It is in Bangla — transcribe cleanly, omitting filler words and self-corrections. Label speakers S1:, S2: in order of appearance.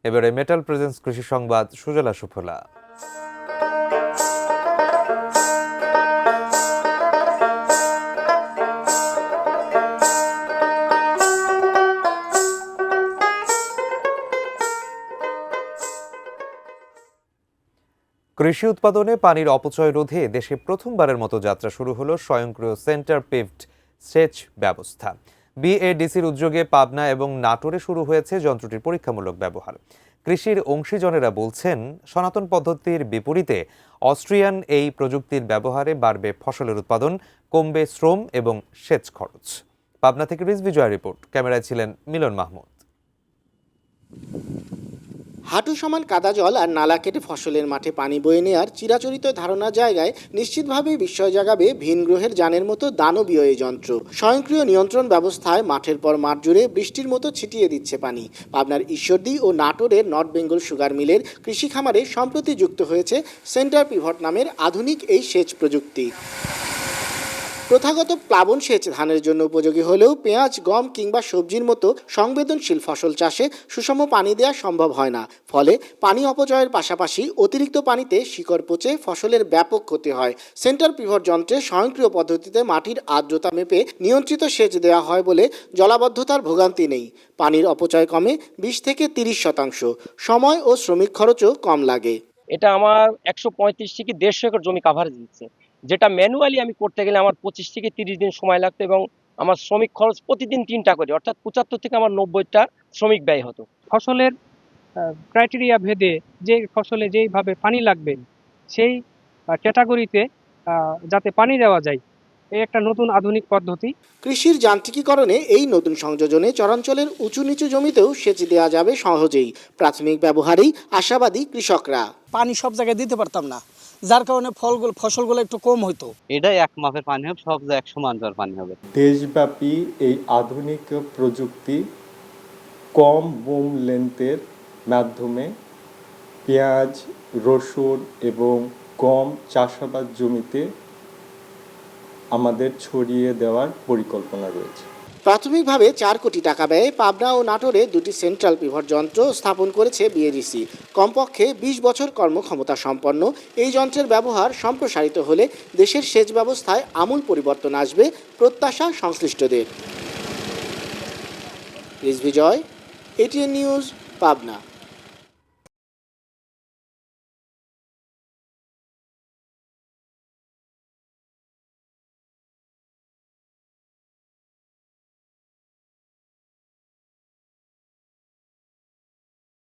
S1: এবারে মেটাল প্রেজেন্স কৃষি সংবাদ সুজলা সুফলা। কৃষি উৎপাদনে পানির অপচয় রোধে দেশে প্রথমবারের মতো যাত্রা শুরু হলো স্বয়ংক্রিয় সেন্টার পিভড সেচ ব্যবস্থা। বিএডিসির উদ্যোগে পাবনা এবং নাটোরে শুরু হয়েছে যন্ত্রটির পরীক্ষামূলক ব্যবহার। কৃষির অংশীজনেরা বলছেন, সনাতন পদ্ধতির বিপরীতে অস্ট্রিয়ান এই প্রযুক্তির ব্যবহারে বাড়বে ফসলের উৎপাদন, কমবে শ্রম এবং সেচ খরচ। পাবনা থেকে রিজভি জয়ের রিপোর্ট, ক্যামেরায় ছিলেন মিলন মাহমুদ।
S2: হাঁটু সমান কাদা জল আর নালা কেটে ফসলের মাঠে পানি বয়ে নেওয়ার চিরাচরিত ধারণার জায়গায় নিশ্চিতভাবেই বিস্ময় জাগাবে ভিন গ্রহের যানের মতো দানবীয় এই যন্ত্র। স্বয়ংক্রিয় নিয়ন্ত্রণ ব্যবস্থায় মাঠের পর মাঠ জুড়ে বৃষ্টির মতো ছিটিয়ে দিচ্ছে পানি। পাবনার ঈশ্বরদী ও নাটোরের নর্থ বেঙ্গল সুগার মিলের কৃষি খামারে সম্প্রতি যুক্ত হয়েছে সেন্টার পিভট নামের আধুনিক এই সেচ প্রযুক্তি। প্রথাগত প্লাবন সেচ ধানের জন্য উপযোগী হলেও পেঁয়াজ, গম কিংবা সবজির মতো সংবেদনশীল ফসল চাষে সুষম পানি দেওয়া সম্ভব হয় না। ফলে পানি অপচয়ের পাশাপাশি অতিরিক্ত পানিতে শিকড় পচে ফসলের ব্যাপক ক্ষতি হয়। সেন্টার পিভট যন্ত্রে স্বয়ংক্রিয় পদ্ধতিতে মাটির আর্দ্রতা মেপে নিয়ন্ত্রিত সেচ দেওয়া হয় বলে জলাবদ্ধতার ভোগান্তি নেই। পানির অপচয় কমে 20 থেকে 30%, সময় ও শ্রমিক খরচও কম লাগে।
S3: এটা আমার 135 থেকে 150 একর জমি কাভারেজ দিচ্ছে, যেটা ম্যানুয়ালি আমি করতে গেলে আমার 25 থেকে 30 দিন সময় লাগতো এবং আমার শ্রমিক খরচ প্রতিদিন 3টা করে, অর্থাৎ 75 থেকে আমার 90টা শ্রমিক ব্যয় হতো।
S4: ফসলের ক্রাইটেরিয়া ভেদে যে ফসলে যেইভাবে পানি লাগবে সেই ক্যাটাগরিতে যাতে পানি দেওয়া যায়, এই একটা নতুন আধুনিক পদ্ধতি।
S2: কৃষির যান্ত্রিকীকরণে এই নতুন সংযোজনে চরাঞ্চলের উঁচু নিচু জমিতেও সেচ দেওয়া যাবে সহজেই। প্রাথমিক ব্যবহারেই আশাবাদী কৃষকরা।
S5: পানি সব জায়গায় দিতে পারতাম না, যার কারণে ফসলগুলো একটু কম হতো।
S6: এটাই এক মাপের পানি হবে, সব জায়গায় 100 মান পানি হবে।
S7: দেশব্যাপী এই আধুনিক প্রযুক্তি কম বুম লেন্থের মাধ্যমে পেঁয়াজ, রসুন এবং গম চাষাবাদ জমিতে আমাদের ছড়িয়ে দেওয়ার পরিকল্পনা রয়েছে।
S2: প্রাথমিকভাবে 4 কোটি টাকা ব্যয়ে পাবনা ও নাটোরে 2টি সেন্ট্রাল পিভট যন্ত্র স্থাপন করেছে বিএডিসি। কমপক্ষে 20 বছর কর্মক্ষমতা সম্পন্ন এই যন্ত্রের ব্যবহার সম্প্রসারিত হলে দেশের সেচ ব্যবস্থায় আমূল পরিবর্তন আসবে, প্রত্যাশা সংশ্লিষ্টদের। রিজভি জয়, এটিএন নিউজ, পাবনা।